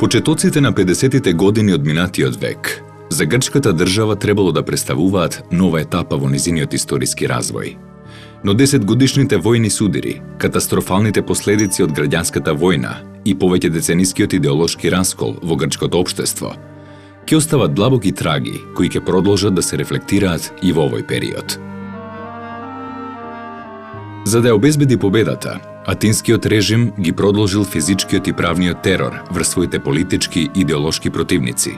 Почетоците на 50-тите години од минатиот век за грчката држава требало да представуваат нова етапа во низиниот историски развој. Но 10-годишните војни судири, катастрофалните последици од граѓанската војна и повеќе деценискиот идеолошки раскол во грчкото општество ќе остават длабоки траги кои ќе продолжат да се рефлектираат и во овој период. За да ја обезбеди победата, Атинскиот режим ги продолжил физичкиот и правниот терор врз своите политички и идеолошки противници,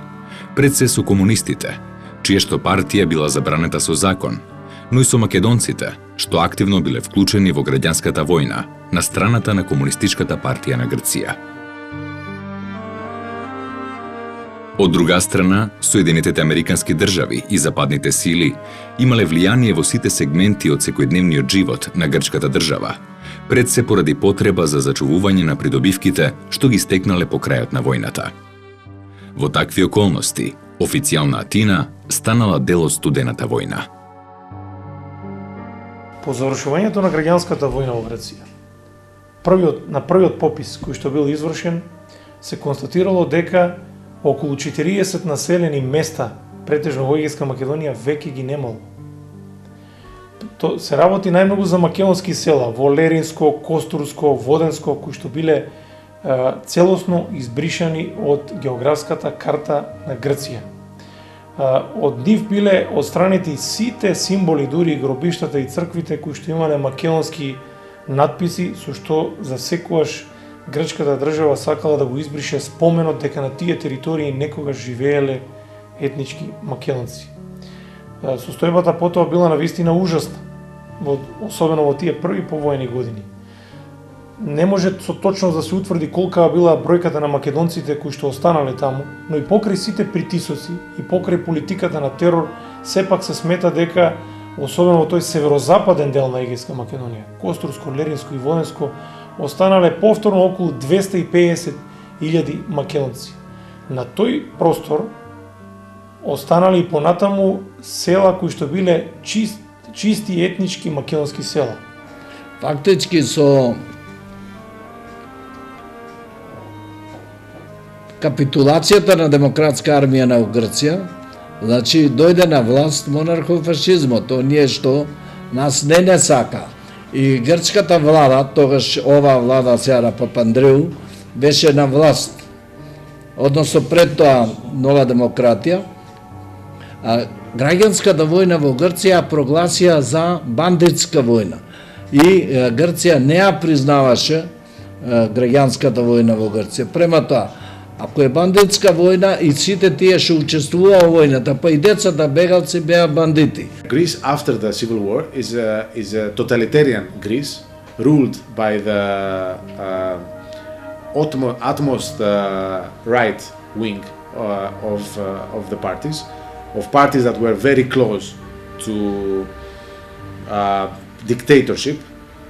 пред се со комунистите, чија што партија била забранета со закон, но и со македонците, што активно биле вклучени во граѓанската војна на страната на Комунистичката партија на Грција. Од друга страна, Соединетите Американски држави и западните сили имале влијание во сите сегменти од секојдневниот живот на грчката држава, пред се поради потреба за зачувување на придобивките што ги стекнале по крајот на војната. Во такви околности, официјална Атина станала дел од студената војна. По завршувањето на граѓанската војна во Грција, на првиот попис кој што бил извршен, се констатирало дека околу 40 населени места, претежно во Егејска Македонија, веќе ги немало. Се работи најмногу за македонски села, во Леринско, Костурско, Воденско, кои што биле целосно избришани од географската карта на Грција. Од нив биле отстранети сите символи, дури и гробиштата и црквите кои што имале македонски надписи, со што за секогаш грчката држава сакала да го избрише споменот дека на тие територии некогаш живееле етнички македонци. Состојбата потоа била навистина ужасна, особено во тие први повојни години. Не може со точност да се утврди колка била бројката на македонците кои што останале таму, но и покрај сите притисоци и покрај политиката на терор, сепак се смета дека, особено во тој северозападен дел на Егејска Македонија, Костурско, Леринско и Воденско, останале повторно околу 250.000 македонци. На тој простор останали и понатаму села кои што биле чисти етнички македонски села. Фактички со капитулацијата на демократска армија на Грција, значи дојде на власт монархофашизмот, оние што нас не сака. И грчката влада, тогаш ова влада сега на Папандреу, беше на власт. Односно пред тоа нова демократија, а граѓанската војна во Грција прогласија за бандитска војна. И Грција не ја признаваше граѓанската војна во Грција. Према тоа, ако е бандитска војна и сите тие што учествуваа во војната, па и децата бегалци беа бандити. Greece after the civil war is a totalitarian Greece ruled by the utmost right wing of the parties that were very close to dictatorship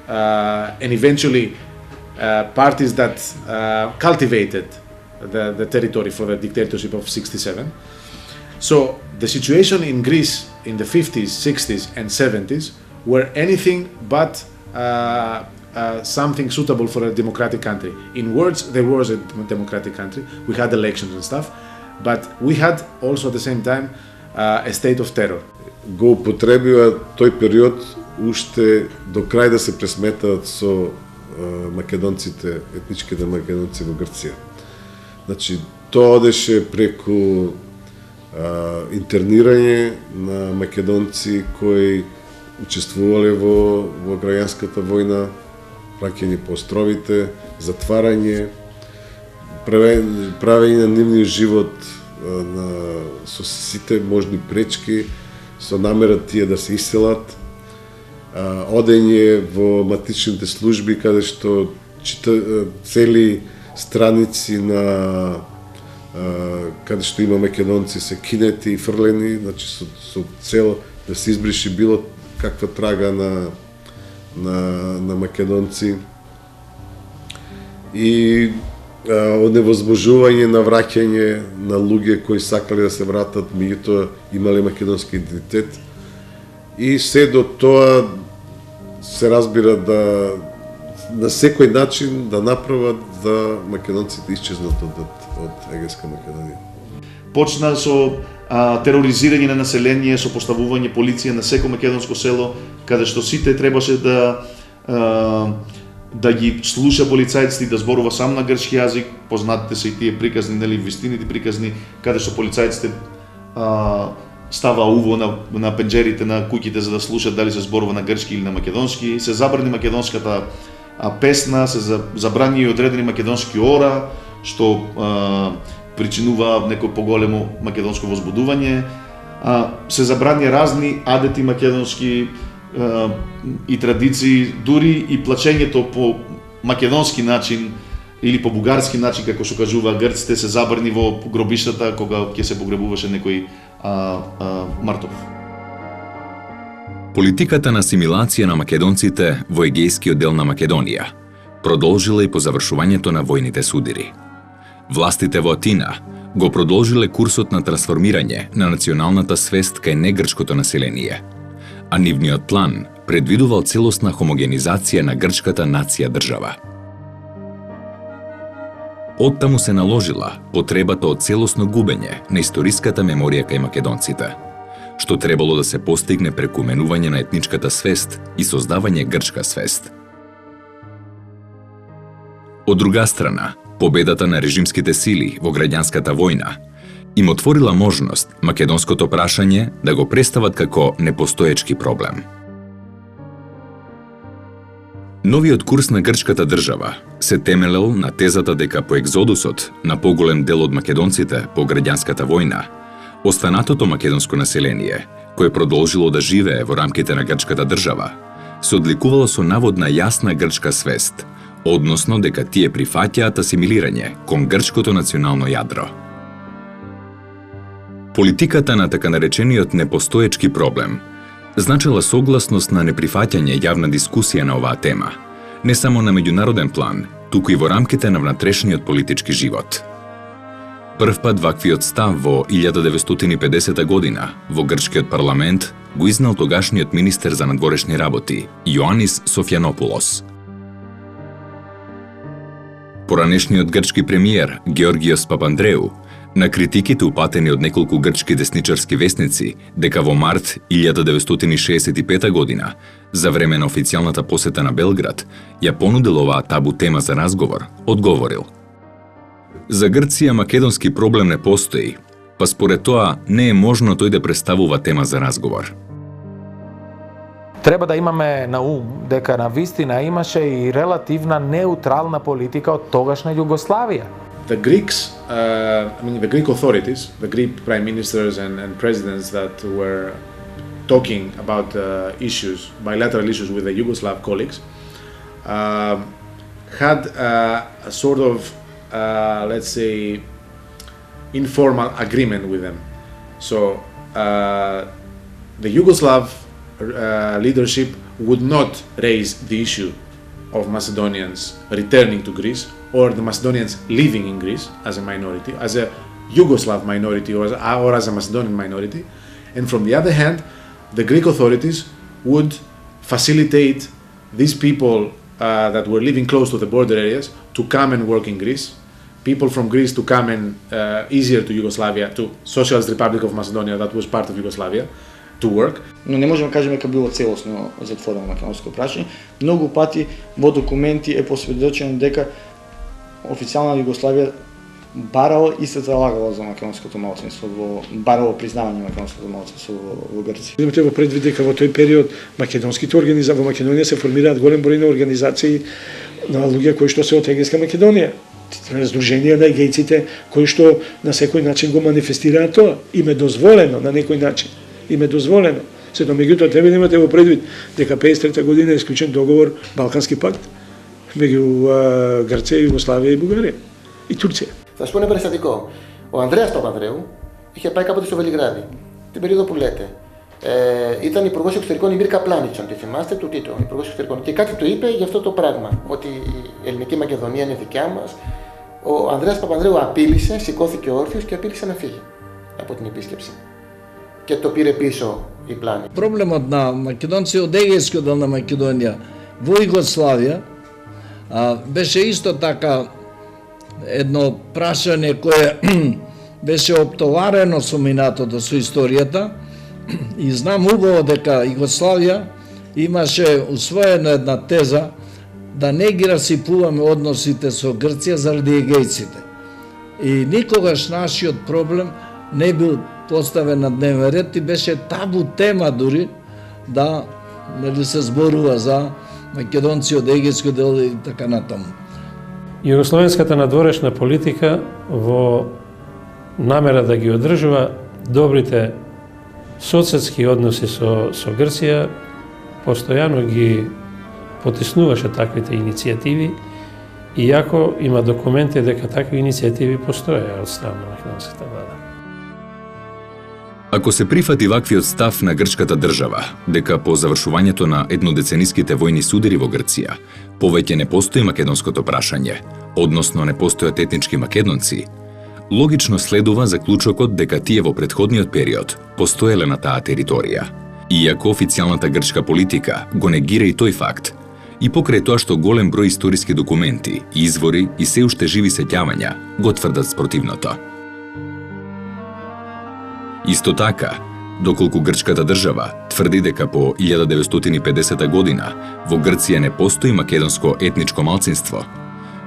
and eventually parties that cultivated the territory for the dictatorship of 67. So the situation in Greece in the 50s, 60s and 70s were anything but something suitable for a democratic country. In words, there was a democratic country. We had elections and stuff, but we had also at the same time a state of terror. Го употребива тој период уште до крај да се пресметаат со македонците, етничките македонци во Грција. Значи, тоа одеше преку интернирање на македонци кои учествувале во граѓанската војна, праќање по островите, затварање, правење на нивниот живот со сите можни пречки, со намера тие да се иселат, одење во матичните служби каде што цели страници на каде што има македонци се кинети и фрлени, значи со цел да се избриши било каква трага на македонци и оневозможување на враќање на луѓе кои сакале да се вратат, меѓутоа имале македонски идентитет. И се до тоа се разбира да на секој начин да направат да македонците исчезнат од Егејска Македонија. Почна со тероризирање на население, со поставување полиција на секој македонско село, каде што сите требаше да ги слуша полицајците и да зборува сам на грчки јазик. Познатите се и тие приказни, нели, вистините приказни, каде што полицајците става уво на пенџерите на куќите за да слушат дали се зборува на грчки или на македонски. Се забрани македонската песна, се забрани и одредени македонски ора, што причинува некој поголемо македонско возбудување. Се забрани разни адети македонски и традиции, дури и плачењето по македонски начин или по бугарски начин, како што кажува грците, се забрани во гробиштата кога ќе се погребуваше некој мртов. Политиката на асимилација на македонците во егејскиот дел на Македонија продолжила и по завршувањето на војните судири. Властите во Атина го продолжиле курсот на трансформирање на националната свест кај негрчкото население, а нивниот план предвидувал целосна хомогенизација на грчката нација држава. Оттаму се наложила потребата од целосно губење на историската меморија кај македонците, што требало да се постигне преку менување на етничката свест и создавање грчка свест. Од друга страна, победата на режимските сили во граѓанската војна им отворила можност македонското прашање да го представат како непостоечки проблем. Новиот курс на грчката држава се темелел на тезата дека по екзодусот на поголем дел од македонците по граѓанската војна, останатото македонско население, кое продолжило да живее во рамките на грчката држава, се одликувало со наводна јасна грчка свест, односно дека тие прифаќаат асимилирање кон грчкото национално јадро. Политиката на така наречениот непостоечки проблем значила согласност на неприфаќање јавна дискусија на оваа тема, не само на меѓународен план, туку и во рамките на внатрешниот политички живот. Првпат ваквиот став во 1950 година во грчкиот парламент го изнал тогашниот министер за надворешни работи Јоанис Софјанопулос. Поранешниот грчки премиер Георгиос Папандреу на критиките упатени од неколку грчки десничарски весници дека во март 1965 година, за време на официјалната посета на Белград, ја понудил оваа табу тема за разговор, одговорил: "За Грција македонски проблем не постои, па според тоа не е можно тој да представува тема за разговор." Треба да имаме на ум дека на вистина имаше и релативна неутрална политика од тогашна Југославија. The Greeks, the Greek authorities, the Greek prime ministers and presidents that were talking about issues, bilateral issues with the Yugoslav colleagues, had a sort of, let's say, informal agreement with them. So the Yugoslav leadership would not raise the issue of Macedonians returning to Greece or the Macedonians living in Greece as a minority, as a Yugoslav minority or as a Macedonian minority. And from the other hand, the Greek authorities would facilitate these people that were living close to the border areas to come and work in Greece, people from Greece to come and easier to Yugoslavia, to Socialist Republic of Macedonia that was part of Yugoslavia, to work. Но не можеме да кажеме дека било целосно затворено македонско прашање. Многу пати во документи е посведочено дека официјална Југославија барала и се залагала за македонското малцинство, барало признавање на македонското малцинство во Грција. Имате во предвид дека во тој период македонските организации во Македонија се формираат голем број на организации на луѓе кои што се од Егејска Македонија. Сдруженија на егејците кои што на секој начин го манифестираат тоа. Им е дозволено на некој начин. Им е дозволено. Сето меѓутоа треба да имате во предвид дека 53 година е исклучен договор Балкански пакт меѓу Грција, Југославија и Бугарија и Турција. Θα σου πω ένα περιστατικό. Ο Ανδρέας Παπανδρέου είχε πάει κάποτε στο Βελιγράδι, την περίοδο που λέτε. Ήταν υπουργός εξωτερικών η Μίρκα Πλάνιτς, αν τη θυμάστε, του Τίτο, υπουργός εξωτερικών. Και κάτι του είπε για αυτό το πράγμα, ότι η ελληνική Μακεδονία είναι δικιά μας. Ο Ανδρέας Παπανδρέου απείλησε, σηκώθηκε όρθιος και απείλησε να φύγει από την επίσκεψη. Και το πήρε πίσω η Πλάνη. Проблемот на македонци од егејскиот дел на Македонија во Југославија Беше исто така едно прашање кое беше оптоварено со минатото, со историјата, и знам убаво дека Југославија имаше усвоена една теза да не ги расипуваме односите со Грција заради егејците. И никогаш нашиот проблем не бил поставен на дневен ред и беше табу тема дури да се зборува за македонци од егејско дел и така натаму. Југословенската надворешна политика во намера да ги одржува добрите соседски односи со Грција постојано ги потиснуваше таквите иницијативи, иако има документи дека такви иницијативи постоја од страна на македонската влада. Ако се прифати ваквиот став на грчката држава, дека по завршувањето на еднодецениските војни судири во Грција, повеќе не постои македонското прашање, односно не постојат етнички македонци, логично следува заклучокот дека тие во претходниот период постоеле на таа територија. Иако официјалната грчка политика го негира и тој факт, и покрај тоа што голем број историски документи, извори и се уште живи сеќавања го тврдат спротивното. Исто така, доколку грчката држава тврди дека по 1950 година во Грција не постои македонско етничко малцинство,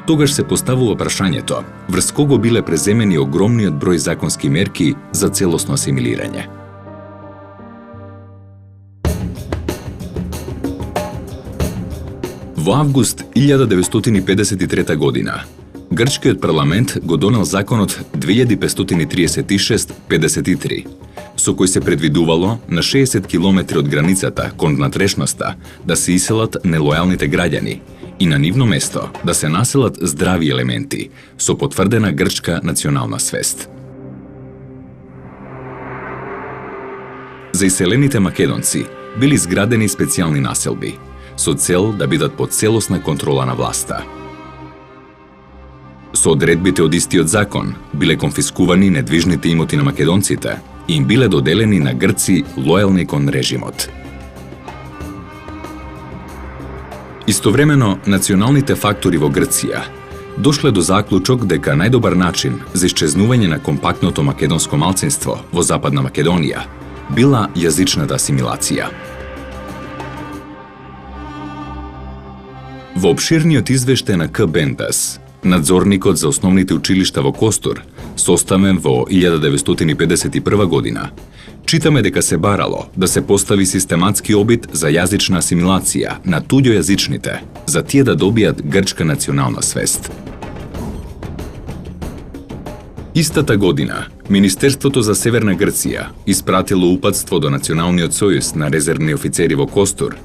тогаш се поставува прашањето врз кого биле преземени огромниот број законски мерки за целосно асимилирање. Во август 1953 година, грчкиот парламент го донел законот 2536-53, со кој се предвидувало на 60 километри од границата кон внатрешноста да се иселат нелојалните граѓани и на нивно место да се населат здрави елементи со потврдена грчка национална свест. За иселените македонци били изградени специјални населби, со цел да бидат под целосна контрола на власта. Со одредбите од истиот закон биле конфискувани недвижните имоти на македонците и им биле доделени на грци лојални кон режимот. Истовремено, националните фактори во Грција дошле до заклучок дека најдобар начин за исчезнување на компактното македонско малцинство во Западна Македонија била јазичната асимилација. Во обширниот извештај на К. Бендас, надзорникот за основните училишта во Костур, составен во 1951 година, читаме дека се барало да се постави систематски обид за јазична асимилација на туѓојазичните, за тие да добијат грчка национална свест. Истата година, Министерството за Северна Грција испратило упатство до Националниот сојуз на резервни офицери во Костур,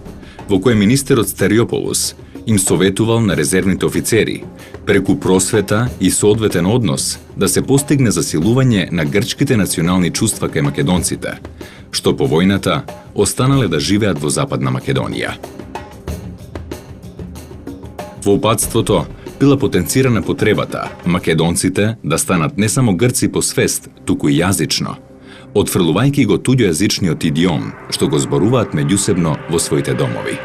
во кој министерот Стариополус им советувал на резервните офицери, преку просвета и соодветен однос, да се постигне засилување на грчките национални чувства кај македонците, што по војната останале да живеат во Западна Македонија. Во упатството била потенцирана потребата македонците да станат не само грци по свест, туку и јазично, отфрлувајќи го туѓојазичниот идиом што го зборуваат меѓусебно во своите домови.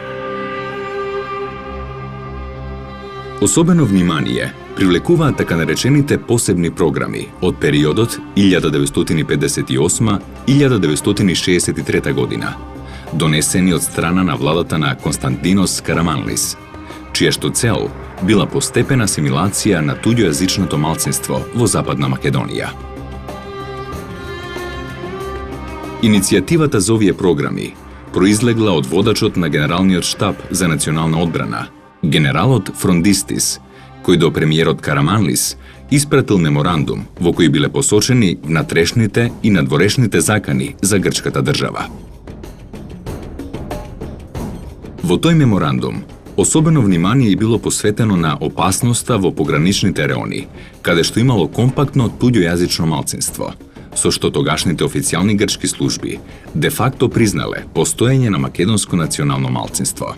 Особено внимание привлекуваат така наречените посебни програми од периодот 1958-1963 година, донесени од страна на владата на Константинос Караманлис, чија што цел била постепена асимилација на туѓојазичното малцинство во Западна Македонија. Иницијативата за овие програми произлегла од водачот на Генералниот штаб за национална одбрана, генералот Фрондистис, кој до премиерот Караманлис испратил меморандум во кој биле посочени внатрешните и надворешните закани за грчката држава. Во тој меморандум особено внимание било посветено на опасноста во пограничните реони, каде што имало компактно туѓојазично малцинство, со што тогашните официјални грчки служби де факто признале постоење на македонско национално малцинство.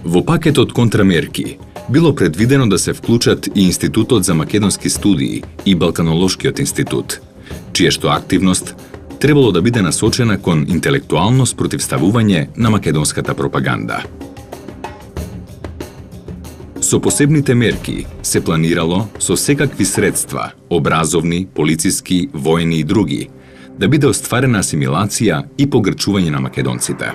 Во пакетот контрамерки било предвидено да се вклучат и Институтот за македонски студии и Балканолошкиот институт, чија што активност требало да биде насочена кон интелектуално спротивставување на македонската пропаганда. Со посебните мерки се планирало со секакви средства, образовни, полициски, војни и други, да биде остварена асимилација и погрчување на македонците.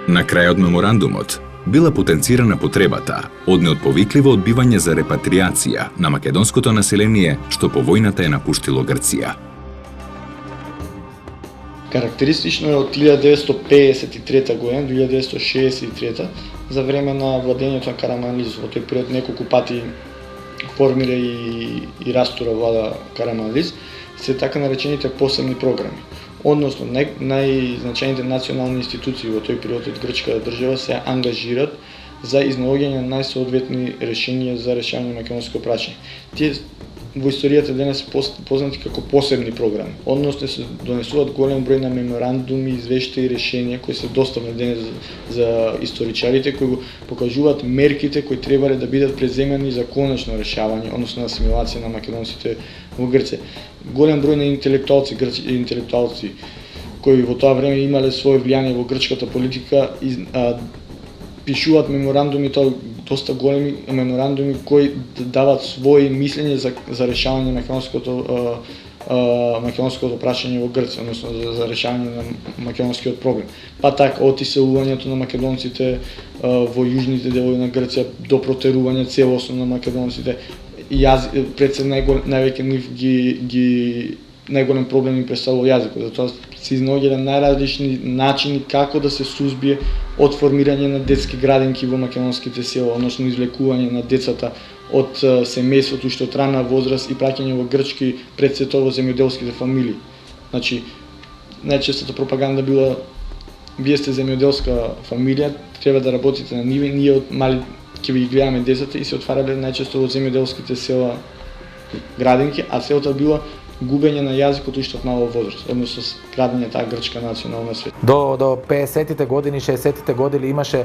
На крајот меморандумот била потенцирана потребата од неотповикливо одбивање за репатриација на македонското население што по војната е напуштило Грција. Карактеристично е од 1953 година до 1963 за време на владењето на Караманлис. Во тој период неколку пати формира и растура влада Караманлис, се така наречените посебни програми. Односно, најзначајните национални институции во тој период од грчката држава се ангажират за изнаоѓање на најсоодветни решенија за решавање на македонското прашање. Тие во историјата денес се познати како посебни програми. Односно се донесуваат голем број на меморандуми, извештаи и решенија кои се доставни денес за историчарите, кои го покажуваат мерките кои требале да бидат преземани за конечно решавање, односно асимилација на македонците во Грција. Голем број на интелектуалци кои во тоа време имале свое влијание во грчката политика пишуваат меморандуми, тоа доста големи меморандуми кои дават своји мислење за решавање на македонското прашање во Грција, односно за решавање на македонскиот проблем. Па така од иселувањето на македонците во јужните делови на Грција до протерување целосно на македонците. Пред се највеќе нив ги најголем проблем им представува јазикот, затоа се изнаоѓале најразлични начини како да се сузбие од формирање на детски градинки во македонските села, односно извлекување на децата од семејството уште од рана возраст и праќање во грчки пред се тоа во земјоделските фамилии. Значи, најчестата пропаганда била: вие сте земјоделска фамилија, треба да работите на ниве, ние од мали ќе ви ги гледаме децата, и се отварале најчесто во земјоделските села градинки, а целта била губење на јазикот уште од мала возраст, односно градење таа грчка национална свет. До 50-тите години, 60-тите години имаше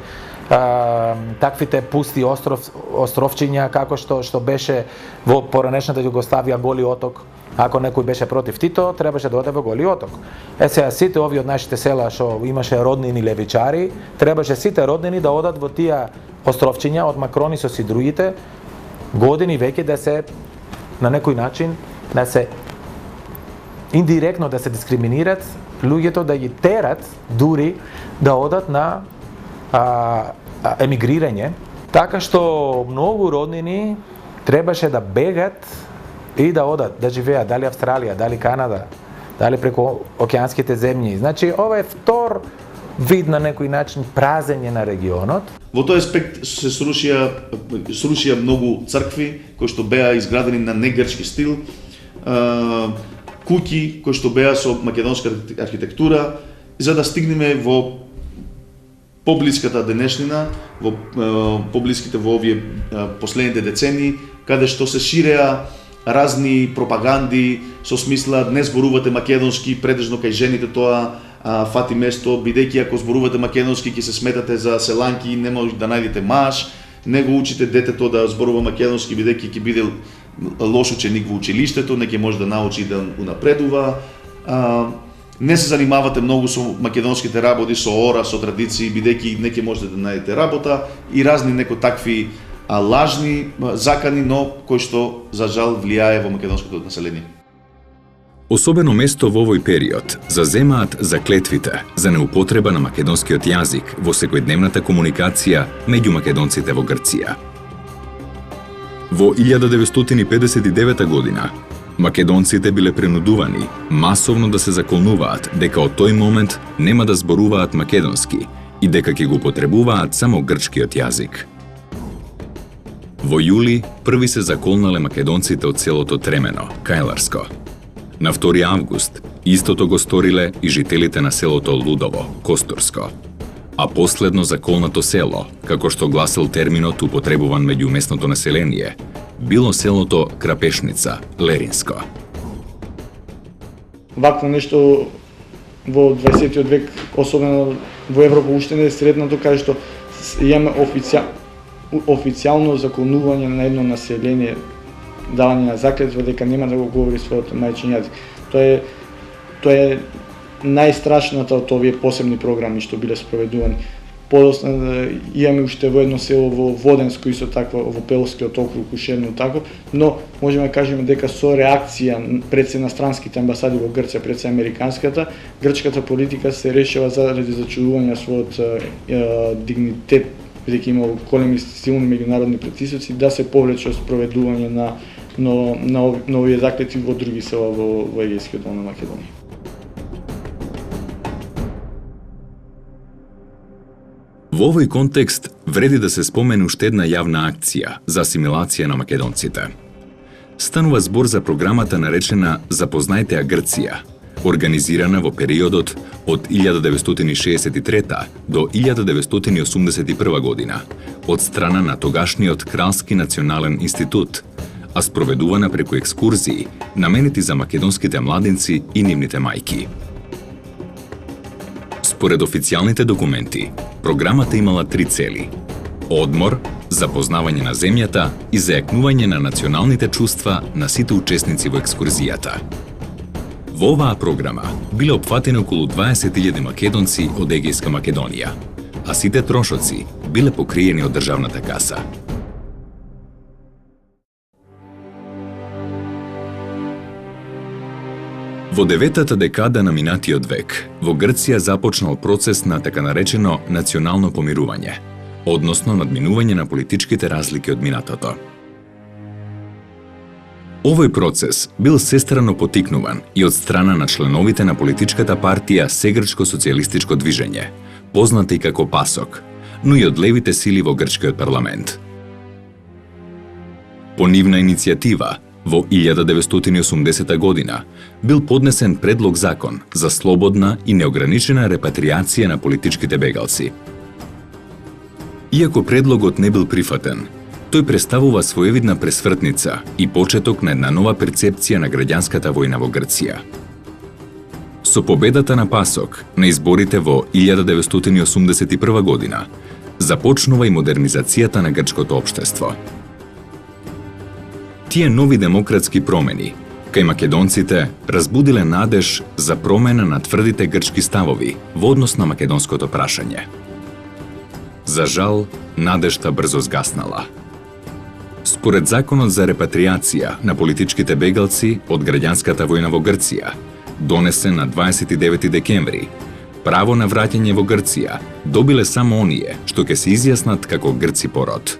таквите пусти островчиња како што беше во поранешната Југославија Голи оток. Ако некој беше против Тито, требаше да оде во Голи оток. Сега сите овие од нашите села што имаше роднини левичари, требаше сите роднини да одат во тие островчиња од Макронисос и другите години веќе да се на некој начин да се индиректно да се дискриминират луѓето, да ги терат дури да одат на емигрирање, така што многу роднини требаше да бегат и да одат да живеат, дали Австралија, дали Канада, дали преку океанските земји. Значи, ова е втор вид на некој начин празење на регионот. Во тој аспект се срушија многу цркви кои што беа изградени на негрчки стил, куќи кои што беа со македонска архитектура, за да стигнеме во поблиската денешнина, во поблиските во овие последните децении, каде што се ширеа разни пропаганди со смисла: не зборувате македонски, предежно кај жените тоа фати место, бидејќи ако зборувате македонски ќе се сметате за селанки, не може да најдете маж, не го учите детето да зборува македонски, бидејќи ќе биде лош ученик во училиштето, не ќе може да научи да унапредува. Не се занимавате многу со македонските работи, со ора, со традиции, бидејќи не ќе можете да најдете работа, и разни некои такви лажни закани, но кои што за жал влијае во македонското население. Особено место во овој период заземаат заклетвите за неупотреба на македонскиот јазик во секојдневната комуникација меѓу македонците во Грција. Во 1959 година македонците биле принудувани масовно да се заколнуваат дека од тој момент нема да зборуваат македонски и дека ќе го потребуваат само грчкиот јазик. Во јули први се заколнале македонците од селото Тремено, Кајларско. На 2 август истото го сториле и жителите на селото Лудово, Костурско. А последно заколнато село, како што гласел терминот употребуван меѓу местното население, било селото Крапешница, Леринско. Вакво нешто во 20 век, особено во Европа, уште не е среднато, каде што имаме официјално заколнување на едно население, давање на заклетва дека нема да го говори својот мајчин јазик. Тоа е најстрашната од овие посебни програми што биле спроведувани. подоцна имаме уште во едно село во Воденско, исто такво во Пелскиот округ, уште едно такво, но можеме да кажеме дека со реакција пред се иностранските амбасади во Грција, пред се американската, грчката политика се решила заради зачудување својот дигнитет, бидејќи има големи силни меѓународни притисоци, да се повлече спроведување на овие заклетви во други села во Егејскиот дел на Македонија. Во овој контекст вреди да се спомене уште една јавна акција за асимилација на македонците. Станува збор за програмата наречена Запознајте ја Грција, организирана во периодот од 1963 до 1981 година од страна на тогашниот Кралски национален институт, а спроведувана преку екскурзии наменети за македонските младинци и нивните мајки. Според официјалните документи, програмата имала 3 цели: одмор, запознавање на земјата и зајакнување на националните чувства на сите учесници во екскурзијата. Во оваа програма биле опфатени околу 20.000 македонци од Егејска Македонија, а сите трошоци биле покриени од државната каса. Во 9-та декада на минатиот век, во Грција започнал процес на така наречено национално помирување, односно надминување на политичките разлики од минатото. Овој процес бил сестрано потикнуван и од страна на членовите на политичката партија Сегрчко социјалистичко движење, позната и како ПАСОК, но и од левите сили во грчкиот парламент. По нивна иницијатива, во 1980 година бил поднесен предлог закон за слободна и неограничена репатриација на политичките бегалци. Иако предлогот не бил прифатен, тој представува своевидна пресвртница и почеток на една нова перцепција на граѓанската војна во Грција. Со победата на ПАСОК на изборите во 1981 година започнува и модернизацијата на грчкото општество. Тие нови демократски промени кај македонците разбудиле надеж за промена на тврдите грчки ставови во однос на македонското прашање. За жал, надежта брзо згаснала. Според законот за репатриација на политичките бегалци од граѓанската војна во Грција, донесен на 29 декември, право на враќање во Грција добиле само оние што ќе се изјаснат како грци по род.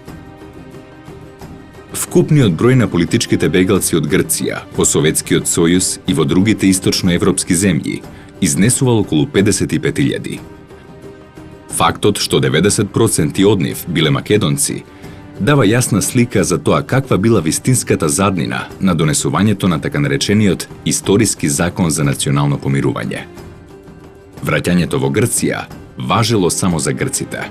Вкупниот број на политичките бегалци од Грција во Советскиот сојуз и во другите источноевропски земји изнесувал околу 55.000. Фактот што 90% од нив биле македонци дава јасна слика за тоа каква била вистинската заднина на донесувањето на така наречениот историски закон за национално помирување. Враќањето во Грција важело само за грците.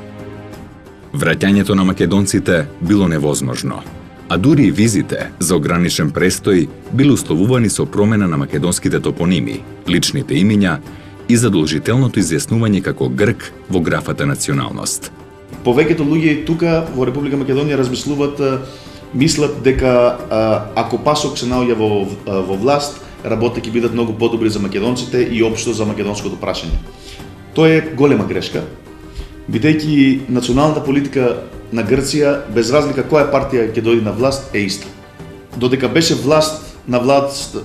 Враќањето на македонците било невозможно, а дури и визите за ограничен престој биле условувани со промена на македонските топоними, личните имиња и задолжителното изјаснување како грк во графата националност. Повеќето луѓе тука во Република Македонија мислат дека ако ПАСОК се наоѓа во власт, работите ќе бидат многу подобри за македонците и општо за македонското прашање. Тоа е голема грешка, бидејќи националната политика на Грција, без разлика која партија ќе дојде на власт, е иста. Додека беше на власт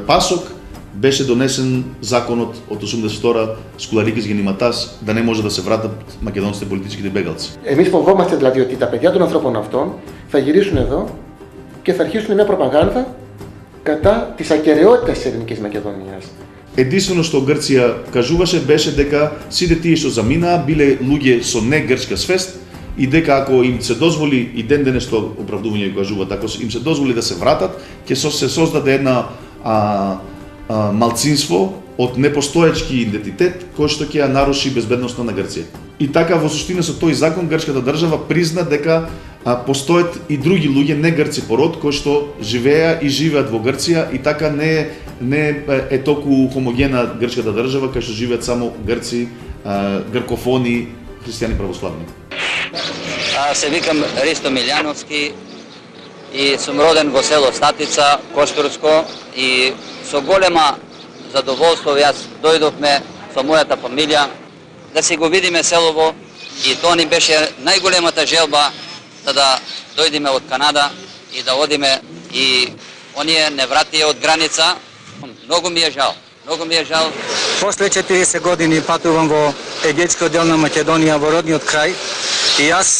ПАСОК, беше донесен законот од 82 Скуларикис Генематас да не може да се вратат македонците политичките бегалци. Εμείς φοβόμαστε δηλαδή ότι τα παιδιά των ανθρώπων αυτών θα γυρίσουν εδώ και θα αρχίσουν μια προπαγάνδα κατά της ακεραιότητας της Ελληνικής Μακεδονίας. Единствено што Грција кажуваше беше дека сите тие што заминаа биле луѓе со не грчка свест и дека ако им се дозволи и ден денес што оправдување го кажуваат, ако им се дозволи да се вратат, ќе се создаде една малцинство од непостоечки идентитет кој што ќе ја наруши безбедноста на Грција. И така во суштина со тој закон грчката држава призна дека постојат и други луѓе не грци по род кои што живеа и живеат во Грција и така не е толку хомогена грчката држава кај што живеат само грци, гркофони, христијани православни. Се викам Ристо Милјановски и сум роден во село Статица, Коштурско и со голема задоволство јас дојдовме со мојата фамилија да си го видиме селово И тоа ни беше најголемата желба да дојдеме од Канада и да одиме и оние не вратија од граница. Многу ми е жал. Многу ми е жал. После 40 години патувам во Егејскиот дел на Македонија, во родниот крај, и јас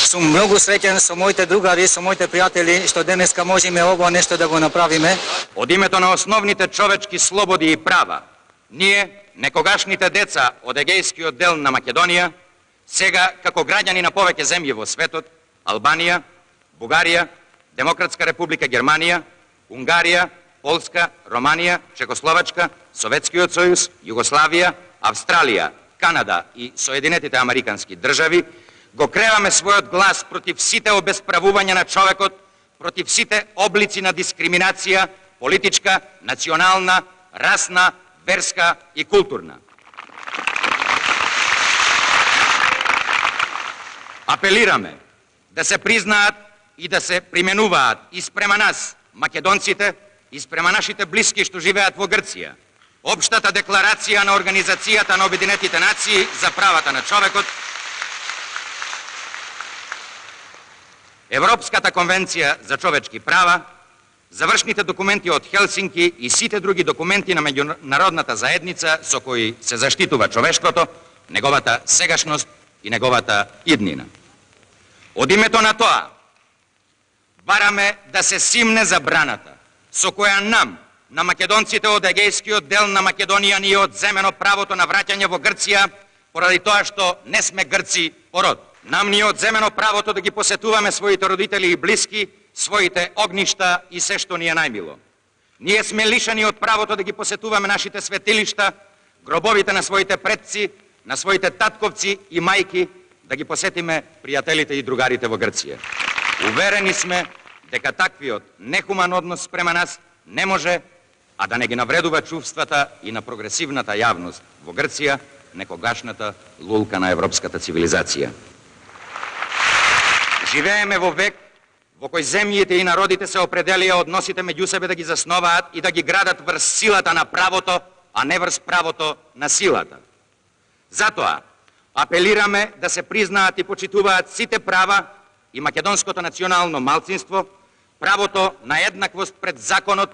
сум многу среќен со моите другари, со моите пријатели, што денеска можеме ово нешто да го направиме. Од името на основните човечки слободи и права, ние, некогашните деца од Егејскиот дел на Македонија, сега како граѓани на повеќе земји во светот, Албанија, Бугарија, Демократска република Германија, Унгарија, Полска, Романија, Чекословачка, Советскиот сојуз, Југославија, Австралија, Канада и Соединетите Американски држави, го креваме својот глас против сите обесправувања на човекот, против сите облици на дискриминација, политичка, национална, расна, верска и културна. Апелираме да се признаат и да се применуваат и спрема нас, македонците, и спрема нашите блиски што живеат во Грција, Обштата декларација на Организацијата на Обединетите нации за правата на човекот, Европската конвенција за човечки права, завршните документи од Хелсинки и сите други документи на меѓународната заедница со кои се заштитува човештвото, неговата сегашност и неговата иднина. Од името на тоа, бараме да се симне забраната со која нам, на македонците од Егејскиот дел на Македонија, ни е одземено правото на враќање во Грција поради тоа што не сме грци по род. Нам ни е одземено правото да ги посетуваме своите родители и блиски, своите огништа и се што ни е најмило. Ние сме лишени од правото да ги посетуваме нашите светилишта, гробовите на своите предци, на своите татковци и мајки, да ги посетиме пријателите и другарите во Грција. Уверени сме дека таквиот нехуман однос спрема нас не може, а да не ги навредува чувствата и на прогресивната јавност во Грција, некогашната лулка на европската цивилизација. Живееме во век во кој земјите и народите се определија односите меѓу себе да ги засноваат и да ги градат врз силата на правото, а не врз правото на силата. Затоа, апелираме да се признаат и почитуваат сите права и македонското национално малцинство, правото на еднаквост пред законот,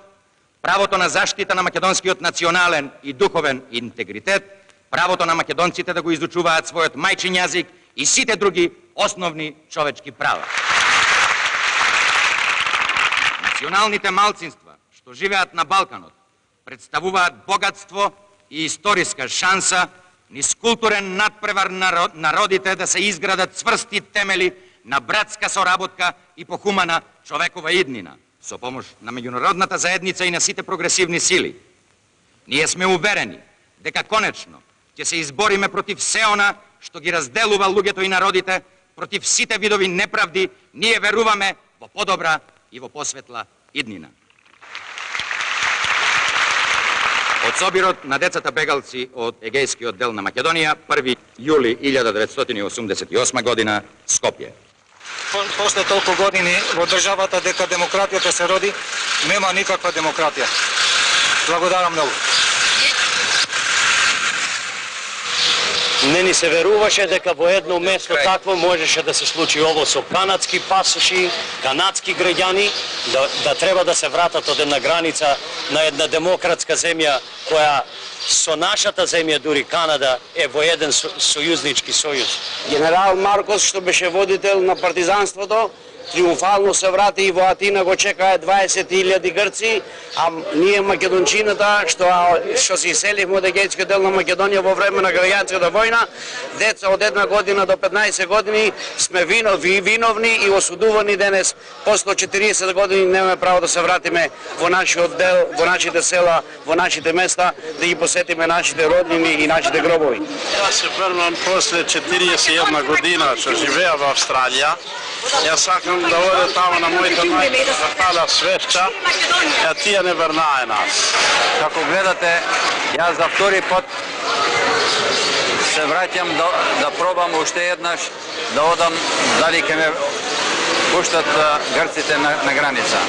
правото на заштита на македонскиот национален и духовен интегритет, правото на македонците да го изучуваат својот мајчин јазик и сите други основни човечки права. Националните малцинства што живеат на Балканот представуваат богатство и историска шанса низ културен надпревар на народите да се изградат цврсти темели на братска соработка и похумана човекова иднина со помош на меѓународната заедница и на сите прогресивни сили. Ние сме уверени дека конечно ќе се избориме против се она што ги разделува луѓето и народите, против сите видови неправди. Ние веруваме во подобра и во посветла иднина. Од собирот на децата бегалци од Егејскиот дел на Македонија, 1 јули 1988 година, Скопје. После толку години во државата дека демократијата се роди, нема никаква демократија. Благодарам многу. Не ни се веруваше дека во едно место такво можеше да се случи ово со канадски пасоши, канадски граѓани, да треба да се вратат од една граница на една демократска земја која со нашата земја, дури Канада, е во еден сојузнички сојуз. Генерал Маркос, што беше водител на партизанството, триумфално се врати и во Атина го чекаа 20.000 грци, а ние македончината што се иселивме од Егејскиот дел на Македонија во време на граѓанската војна, деца од 1 година до 15 години сме виновни и осудувани денес. После 40 години немаме право да се вратиме во нашиот дел, во нашите села, во нашите места, да ги посетиме нашите роднини и нашите гробови. Јас се врнам после 41 година што живеа во Австралија. Јас сакам да оде тамо на моите мајки да пала свечка, а тие не врнае нас. Како гледате, јас за втори пат се враќам да пробам уште еднаш да одам дали ќе ме пуштат грците на граница.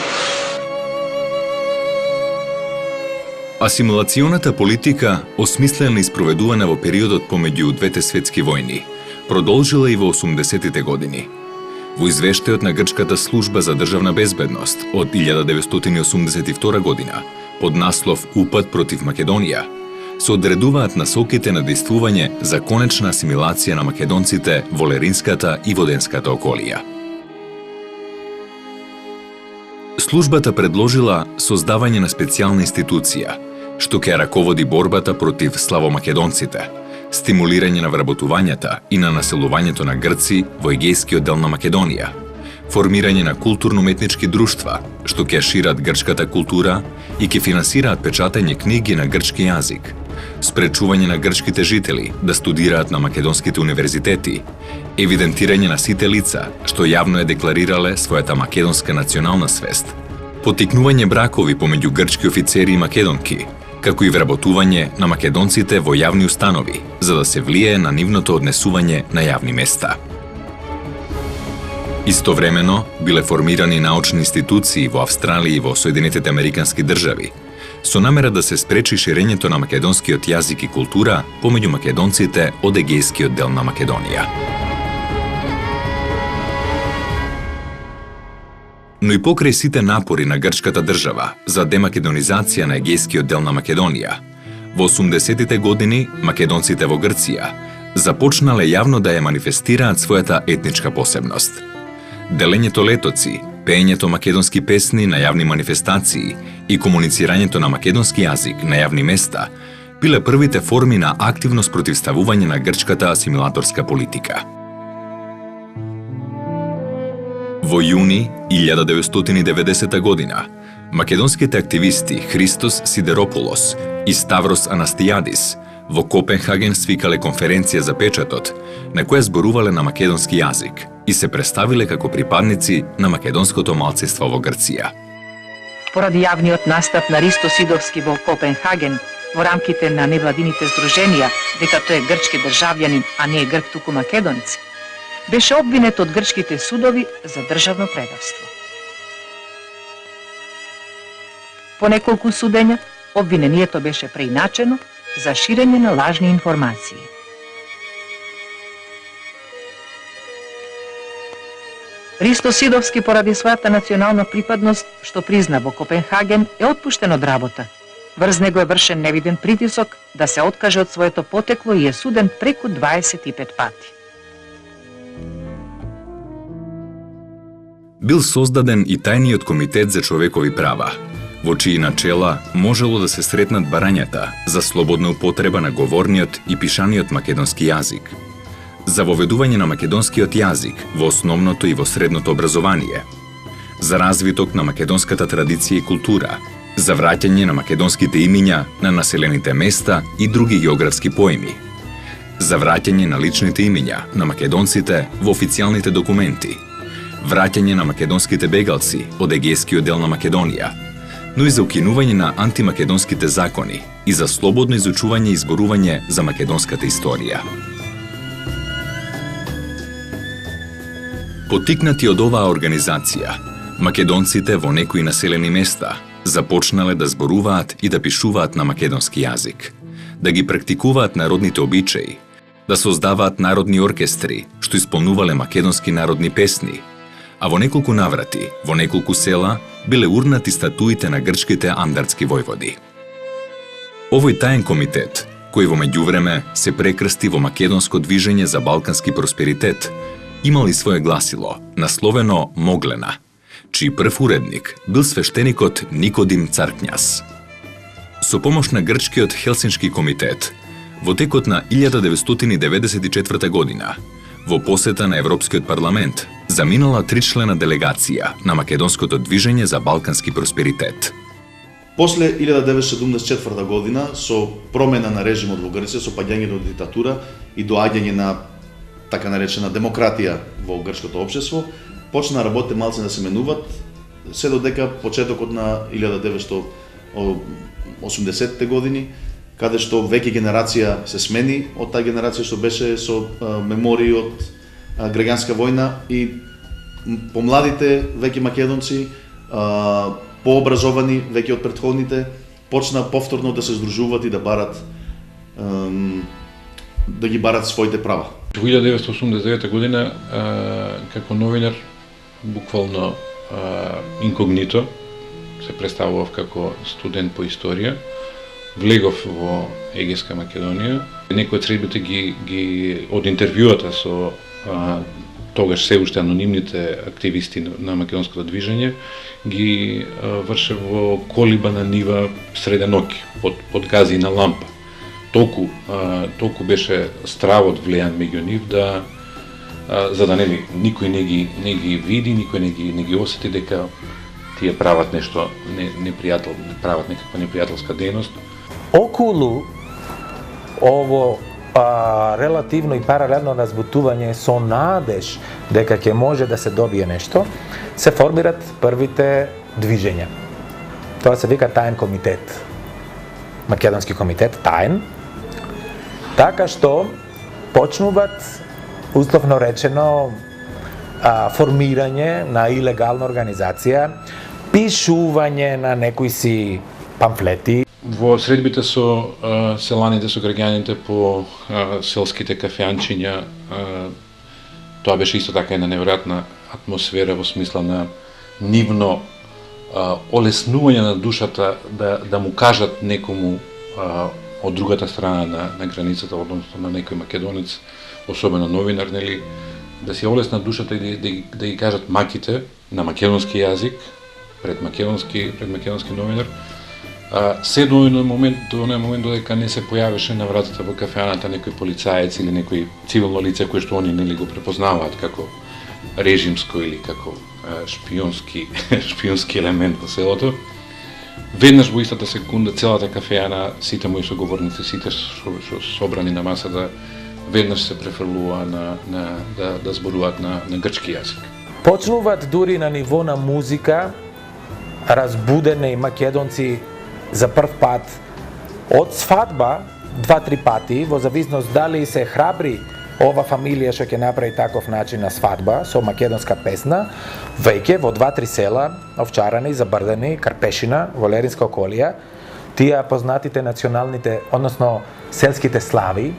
Асимилационата политика, осмислена и спроведувана во периодот помеѓу двете светски војни, продолжила и во 80-тите години. Во извештајот на Грчката служба за државна безбедност од 1982 година, под наслов Упат против Македонија, се одредуваат насоките на действување за конечна асимилација на македонците во Леринската и Воденската околија. Службата предложила создавање на специјална институција, што ќе раководи борбата против славомакедонците, стимулирање на вработувањата и на населувањето на грци во егејскиот дел на Македонија, формирање на културно-уметнички друштва, што ќе шират грчката култура и ќе финансираат печатање книги на грчки јазик, спречување на грчките жители да студираат на македонските универзитети, евидентирање на сите лица што јавно е декларирале својата македонска национална свест, потикнување бракови помеѓу грчки офицери и македонки, како и вработување на македонците во јавни установи, за да се влијае на нивното однесување на јавни места. Истовремено, биле формирани научни институции во Австралија и во Соединетите Американски држави, со намера да се спречи ширењето на македонскиот јазик и култура помеѓу македонците од егејскиот дел на Македонија. Но и покрај сите напори на грчката држава за демакедонизација на егејскиот дел на Македонија, во 80-тите години македонците во Грција започнале јавно да ја манифестираат својата етничка посебност. Делењето летоци, пеењето македонски песни на јавни манифестации и комуницирањето на македонски јазик на јавни места биле првите форми на активно спротивставување на грчката асимилаторска политика. Во јуни 1990 година, македонските активисти Христос Сидерополос и Ставрос Анастијадис во Копенхаген свикале конференција за печатот, на која зборувале на македонски јазик и се представиле како припадници на македонското малцинство во Грција. Поради јавниот настап на Ристо Сидовски во Копенхаген во рамките на невладините здруженија дека тој е грчки државјанин, а не е грк туку македонец, беше обвинет од грчките судови за државно предавство. По неколку судења, обвинението беше преиначено за ширење на лажни информации. Ристо Сидовски поради својата национална припадност, што призна во Копенхаген, е отпуштен од работа. Врз него е вршен невиден притисок да се откаже од своето потекло и е суден преку 25 пати. Бил создаден и тајниот комитет за човекови права, во чии начела можело да се сретнат барањата за слободна употреба на говорниот и пишаниот македонски јазик, за воведување на македонскиот јазик во основното и во средното образование, за развиток на македонската традиција и култура, за враќање на македонските имиња на населените места и други географски поими, за враќање на личните имиња на македонците во официјалните документи, враќање на македонските бегалци од егејскиот дел на Македонија, но и за укинување на антимакедонските закони и за слободно изучување и зборување за македонската историја. Потикнати од оваа организација, македонците во некои населени места започнале да зборуваат и да пишуваат на македонски јазик, да ги практикуваат народните обичаи, да создаваат народни оркестри што исполнувале македонски народни песни, а во неколку наврати, во неколку села, биле урнати статуите на грчките андартски војводи. Овој таен комитет, кој во меѓувреме се прекрсти во македонско движење за балкански просперитет, имал и свое гласило, насловено Моглена, чиј прв уредник бил свештеникот Никодим Царкњас. Со помош на грчкиот Хелсиншки комитет, во текот на 1994 година, во посета на Европскиот парламент, заминала тричлена делегација на македонското движење за балкански просперитет. После 1974 година, со промена на режимот во Грција, со паѓање до диктатура и доаѓање на така наречена демократија во грчкото општество, почна работите малце да се менуват, се додека почетокот на 1980-те години, каде што веќе генерација се смени од таа генерација што беше со мемории од граѓанска војна и помладите веќе македонци, пообразовани веќе од претходните, почна повторно да се здружуваат и да барат да ги барат своите права. Во 1989 година како новинар буквално инкогнито се представував како студент по историја. Влегов во Егејска Македонија. Некои од средбите ги од интервјуата со тогаш се уште анонимните активисти на македонското движење ги вршев во колиба на нива среден оки, под гази на лампа. Толку беше стравот влејан меѓу нив да за да никој не ги види, никој не ги осети дека тие прават нешто прават некаква непријателска дејност. Околу ово релативно и паралелно разбутување со надеж дека ќе може да се добие нешто, се формират првите движења. Тоа се вика таен комитет. Македонски комитет, таен. Така што почнуваат, условно речено, формирање на илегална организација, пишување на некои си памфлети. Во средбите со селаните, со граѓаните по селските кафеанчиња, тоа беше исто така една неверојатна атмосфера во смисла на нивно олеснување на душата да му кажат некому од другата страна на границата, односно на некој македонец, особено новинар, нели, да си олеснат душата и да ги кажат маките на македонски јазик пред македонски новинар. Се до оној момент додека не се појавеше на вратата во кафеаната некој полицаец или некој цивилно лице кој што они нели го препознаваат како режимско или како шпионски елемент во селото. Веднаш во истата секунда целата кафеана, сите мои соговорници, сите што собрани на масата, веднаш се префрлува да зборуваат на грчки јазик. Почнуваат дури на ниво на музика, разбудени македонци за прв пат од свадба 2-3 пати, во зависност дали се храбри ова фамилија што ќе направи таков начин на свадба со македонска песна, веќе во 2-3 села, Овчарани, Забрдани, Карпешина, Волеринска околија, тие познатите националните, односно селските слави,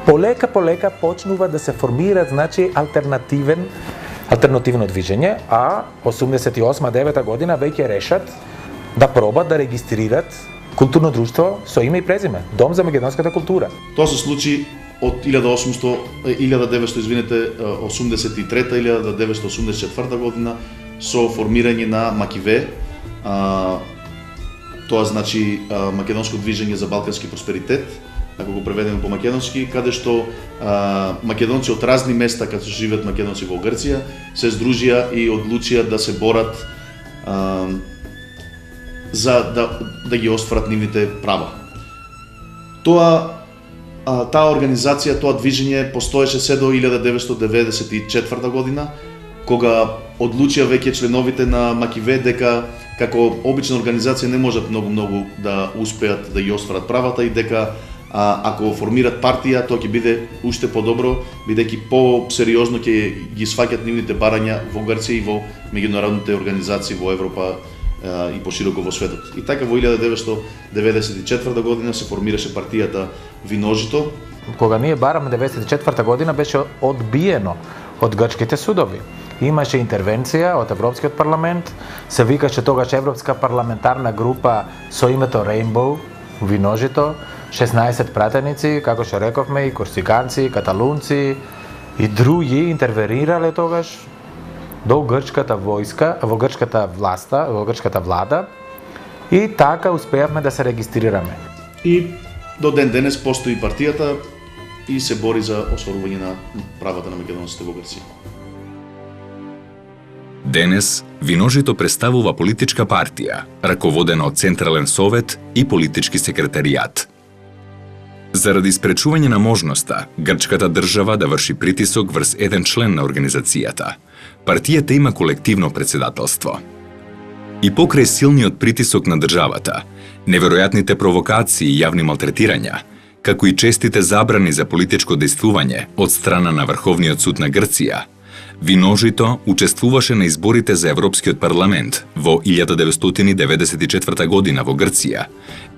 полека почнува да се формира, значи, алтернативно движење, а 88-9 година веќе решат да пробат да регистрират културно друштво со име и презиме, Дом за македонската култура. Тоа се случи од 1983-1984 година со формирање на Макиве, тоа значи Македонско движење за балкански просперитет, ако го преведеме по македонски, каде што македонци од разни места каде живеат македонци во Грција се здружија и одлучија да се борат за да ги остварат нивните права. Таа организација, тоа движење постоеше се до 1994 година, кога одлучија веќе членовите на Макиве дека како обична организација не можат многу да успеат да ги остварат правата и дека ако формират партија, тоа ќе биде уште подобро, бидејќи по-сериозно ќе ги сваќат нивните барања во Грција и во меѓународните организации во Европа и пошироко во светот. И така во 1994 година се формираше партијата Виножито. Кога ние бараме 1994 година беше одбиено од грчките судови. Имаше интервенција од Европскиот парламент, се викаше тогаш Европска парламентарна група со името Rainbow, Виножито, 16 пратеници, како што рековме, и корсиканци, каталунци и други интервенирале тогаш до грчката војска, во грчката влада и така успеавме да се регистрираме. И до ден денес постои партијата и се бори за остварување на правата на македонците во Грција. Денес Виножито представува политичка партија, раководена од Централен совет и политички секретаријат. Заради спречување на можноста грчката држава да врши притисок врз еден член на организацијата, партијата има колективно председателство. И покрај силниот притисок на државата, неверојатните провокации и јавни малтретирања, како и честите забрани за политичко дејствување од страна на Врховниот суд на Грција, Виножито учествуваше на изборите за Европскиот парламент во 1994 година во Грција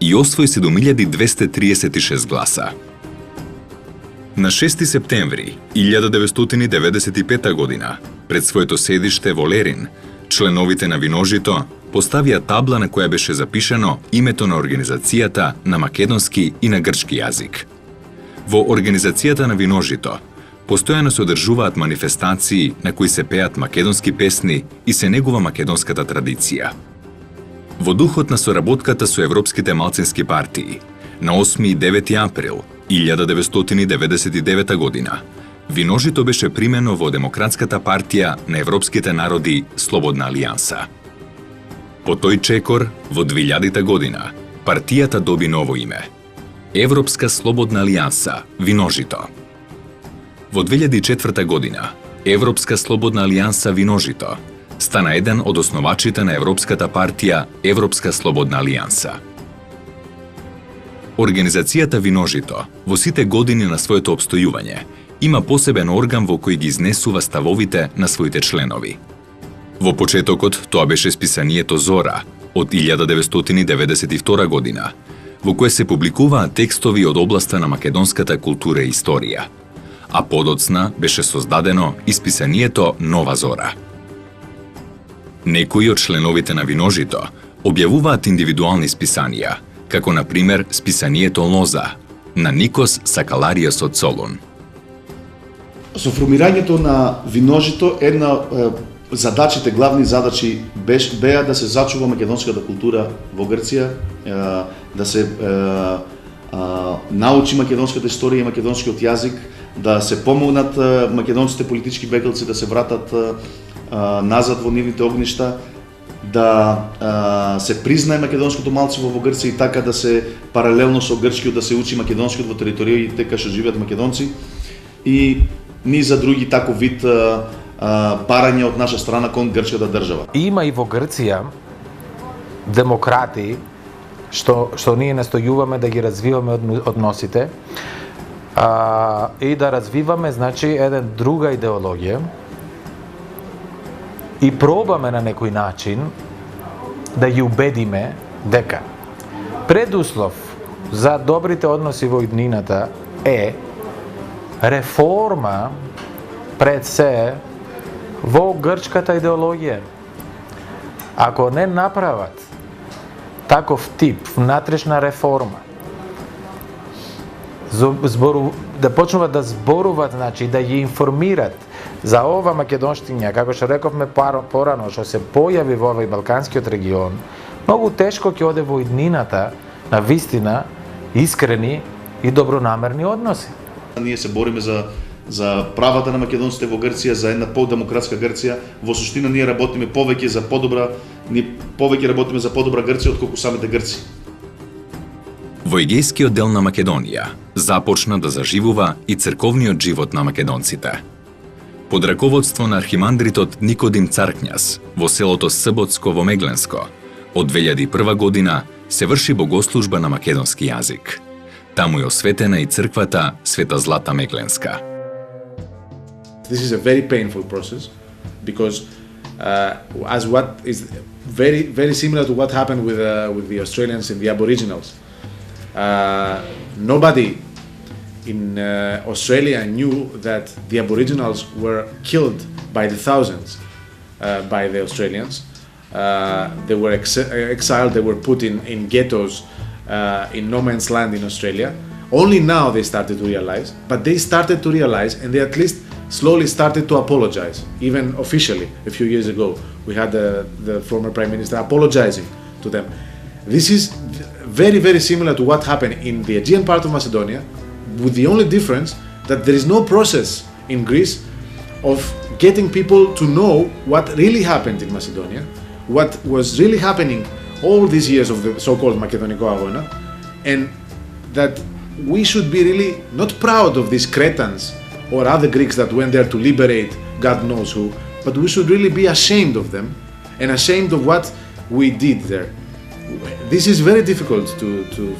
и освои 7236 гласа. На 6 септември 1995 година, пред своето седиште во Лерин, членовите на Виножито поставија табла на која беше запишано името на организацијата на македонски и на грчки јазик. Во организацијата на Виножито постојано се одржуваат манифестации на кои се пеат македонски песни и се негува македонската традиција. Во духот на соработката со европските малцински партии, на 8 и 9 април 1999 година, Виножито беше примено во Демократската партија на европските народи Слободна алијанса. По тој чекор, во 2000 година, партијата доби ново име – Европска слободна алијанса Виножито. Во 2004 година, Европска слободна алијанса Виножито стана еден од основачите на Европската партија Европска слободна алијанса. Организацијата Виножито во сите години на своето обстојување има посебен орган во кој ги изнесува ставовите на своите членови. Во почетокот тоа беше списанието Зора од 1992 година, во кое се публикуваа текстови од областа на македонската култура и историја, а подоцна беше создадено и списанието Нова Зора. Некои од членовите на Виножито објавуваат индивидуални списанија, како на пример списанието Лоза на Никос Сакалариос од Солун. Со формирањето на Виножито, една задачите, главни задачи беа да се зачува македонската култура во Грција, да се научи македонската историја и македонскиот јазик, да се помогнат македонците политички бегалци да се вратат назад во нивните огништа, да се признае македонското малцинство во Грција и така да се паралелно со грчкиот да се учи македонскиот во териториите кај што живеат македонци и ни за други таков вид барање од наша страна кон грчката држава. Има и во Грција демократи што ние настојуваме да ги развиваме односите и да развиваме значи една друга идеологија и пробаме на некој начин да ги убедиме дека предуслов за добрите односи во иднината е реформа пред се во грчката идеологија. Ако не направат таков тип внатрешна реформа, да почнуваат да зборуваат, значи да ги информират за ова македонштиња, како што рековме порано, што се појави во овој балканскиот регион, многу тешко ќе оде во иднината на вистина, искрени и добронамерни односи. Ние се бориме за правата на македонците во Грција, за една подемократска Грција. Во суштина ние работиме повеќе за подобра Грција отколку самите грци. Во егејскиот дел на Македонија започна да заживува и црковниот живот на македонците. Под раководство на архимандритот Никодим Царкњас во селото Сботско во Мегленско, од 2001 година се врши богослужба на македонски јазик. Таму е осветена и црквата Света Злата Мегленска. This is a very painful process because as what is very similar to what happened with the Australians and the Aboriginals. Nobody in Australia knew that the Aboriginals were killed by the thousands by the Australians. They were exiled, they were put in ghettos in no man's land in Australia. Only now they started to realize, but they started to realize and they at least slowly started to apologize, even officially a few years ago. We had the former Prime Minister apologizing to them. This is very similar to what happened in the Aegean part of Macedonia, with the only difference that there is no process in Greece of getting people to know what really happened in Macedonia, what was really happening all these years of the so-called Makedoniko Agona, and that we should be really not proud of these Cretans or other Greeks that went there to liberate God knows who, but we should really be ashamed of them and ashamed of what we did there. This is very difficult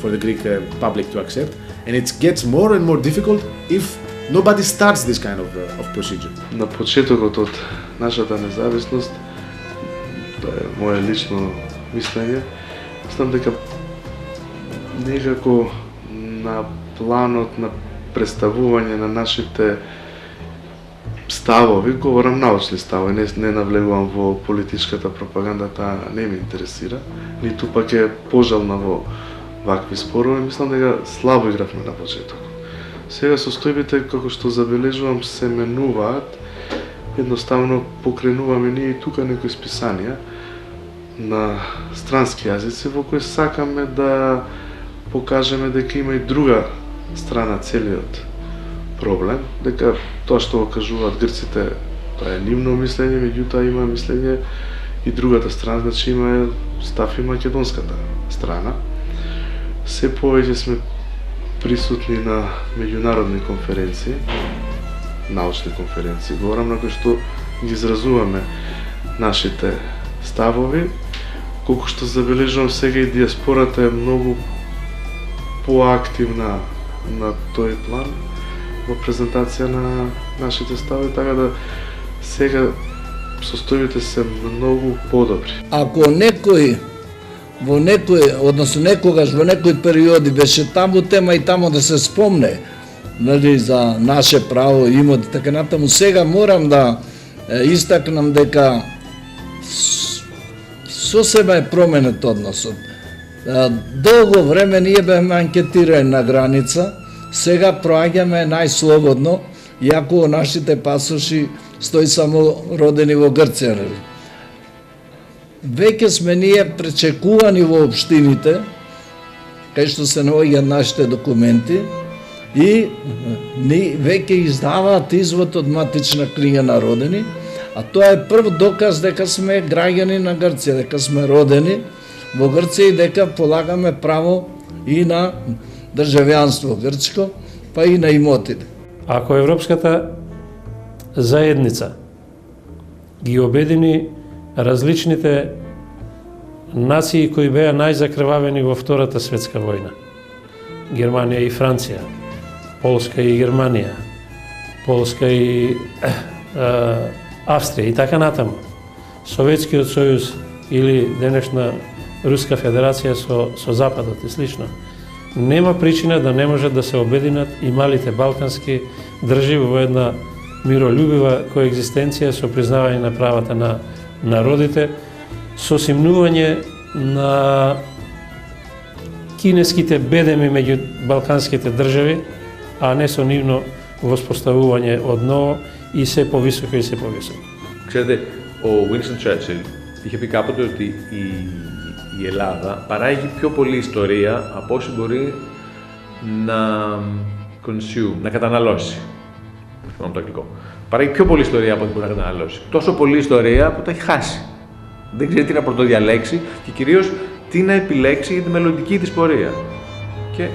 for the Greek public to accept, and it gets more and more difficult if Nobody starts this kind of procedure. На почетокот од нашата независност, тоа е мое лично мислење, мислам дека некако на планот на представување на нашите ставови, говорам научни ставови, не навлегувам во политичката пропаганда, таа не ме интересира, ниту пак е пожална во вакви спорови, мислам дека слабо игравме на почеток. Сега состојбите, како што забележувам, се менуваат, едноставно покренуваме ние и тука некои списанија на странски јазици во кои сакаме да покажеме дека има и друга страна целиот проблем, дека тоа што го кажуваат грците, тоа е нивно мислење, меѓутоа има мислење и другата страна, значи има став и македонската страна. Се повеќе сме присутни на меѓународни конференции, научни конференции, говорам на кои што ги изразуваме нашите ставови, колку што забележувам сега и диаспората е многу поактивна на тој план во презентација на нашите ставови, така да сега состојбите се многу подобри. Ако некој во некој, односно некогаш во некои периоди беше таму тема и таму да се спомне, нели, за наше право, имот и така натаму, сега морам да истакнам дека сосема е променет односот. Долго време ние бевме анкетирани на граница, сега проаѓаме најслободно, иако нашите пасоши стои само родени во Грција. Веќе сме ние пречекувани во општините, кај што се наоѓаат нашите документи, и веќе издаваат извод од матична книга на родени, а тоа е прв доказ дека сме граѓани на Грција, дека сме родени во Грција и дека полагаме право и на државјанство грчко, па и на имотите. Ако Европската заедница ги обедини различните нации кои беа најзакрвавени во Втората светска војна, Германија и Франција, Полска и Германија, Полска и Австрија и така натаму, Советскиот сојуз или денешна Руска федерација со Западот и слично, нема причина да не можат да се обединат и малите балкански држави во една миролюбива коегзистенција со признавање на правата на народите, со симнување на кинеските бедеми меѓу балканските држави, а не со нивно воспоставување од ново и се повисоко и се повисоко. Ξέρετε, ο Winston Churchill είχε πει κάποτε ότι η Ελλάδα παράγει πιο πολλή ιστορία από όσο μπορεί να καταναλώσει. Θυμάμαι το αγγλικό. Παράγει πιο πολλή ιστορία από ό,τι μπορεί να καταναλώσει. Τόσο πολλή ιστορία που τα έχει χάσει. Δεν ξέρει τι να πρωτοδιαλέξει και κυρίως τι να επιλέξει για τη μελλοντική της πορεία. Και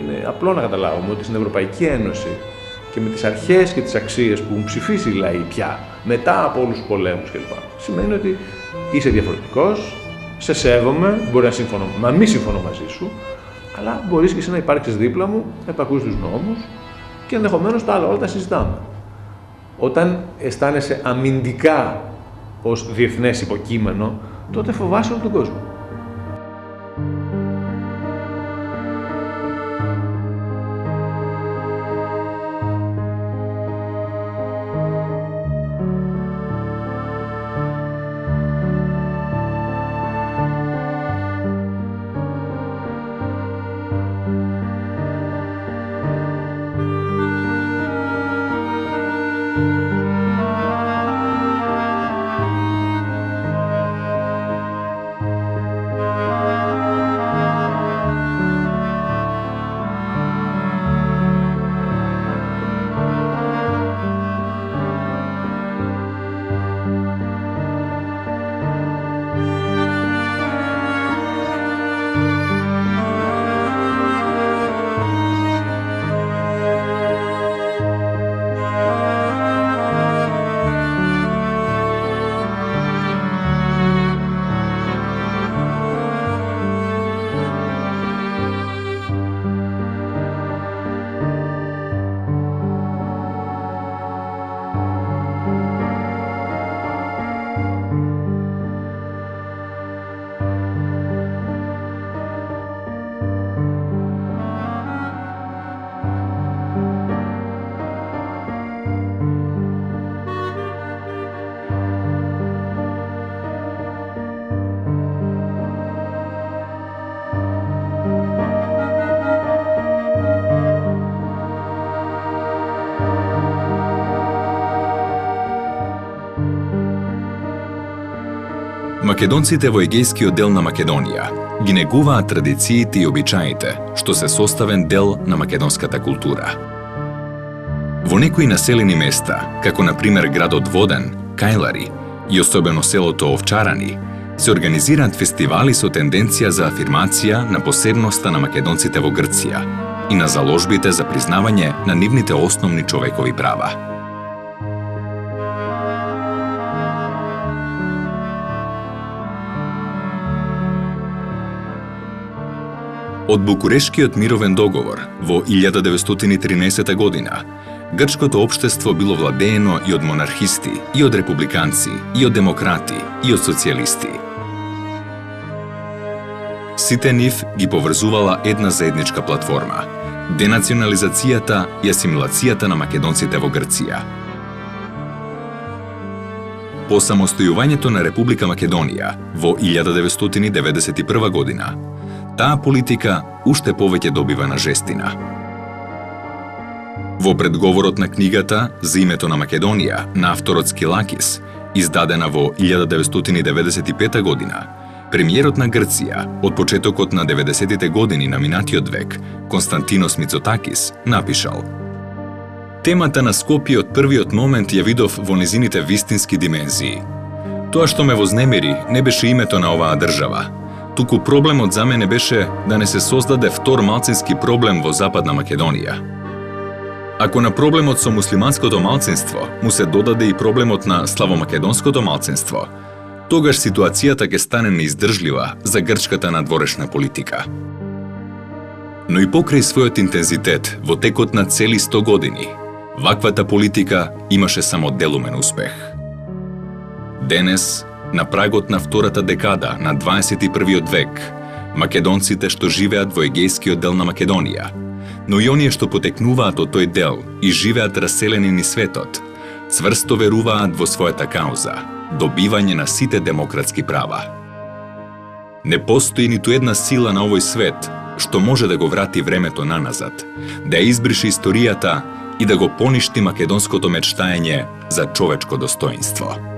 είναι απλό να καταλάβουμε ότι στην Ευρωπαϊκή Ένωση και με τις αρχές και τις αξίες που έχουν ψηφίσει οι λαοί πια μετά από όλους τους πολέμους κλπ. Σημαίνει ότι είσαι διαφορετικός, σε σέβομαι, μπορεί να μην συμφωνώ μαζί σου, αλλά μπορείς και εσύ να υπάρξεις δίπλα μου, να υπακούσεις τους νόμους και ενδεχομένως τα άλλα όλα τα συζητάμε. Όταν αισθάνεσαι αμυντικά ως διεθνές υποκείμενο, τότε φοβάσαι όλο τον κόσμο. Македонците во егејскиот дел на Македонија ги негуваат традициите и обичаите, што се составен дел на македонската култура. Во некои населени места, како на пример градот Воден, Кајлари и особено селото Овчарани, се организираат фестивали со тенденција за афирмација на посебноста на македонците во Грција и на заложбите за признавање на нивните основни човекови права. Од Букурешкиот мировен договор во 1913 година, грчкото општество било владеено и од монархисти, и од републиканци, и од демократи, и од социјалисти. Сите нив ги поврзувала една заедничка платформа – денационализацијата и асимилацијата на македонците во Грција. По самостојувањето на Република Македонија во 1991 година, таа политика уште повеќе добива на жестина. Во предговорот на книгата За името на Македонија на авторот Скилакис, издадена во 1995 година, премиерот на Грција од почетокот на 90-тите години на минатиот век, Константинос Мицотакис, напишал: Темата на Скопје од првиот момент ја видов во незините вистински димензии. Тоа што ме вознемири не беше името на оваа држава, туку проблемот за мене беше да не се создаде втор малцински проблем во Западна Македонија. Ако на проблемот со муслиманското малцинство му се додаде и проблемот на славомакедонското малцинство, тогаш ситуацијата ќе стане неиздржлива за грчката надворешна политика. Но и покрај својот интензитет во текот на цели 100 години, ваквата политика имаше само делумен успех. Денес, на прагот на втората декада на 21 век, македонците што живеат во егејскиот дел на Македонија, но и оние што потекнуваат од тој дел и живеат раселени низ светот, цврсто веруваат во својата кауза – добивање на сите демократски права. Не постои ниту една сила на овој свет што може да го врати времето наназад, да ја избрише историјата и да го поништи македонското мечтаење за човечко достоинство.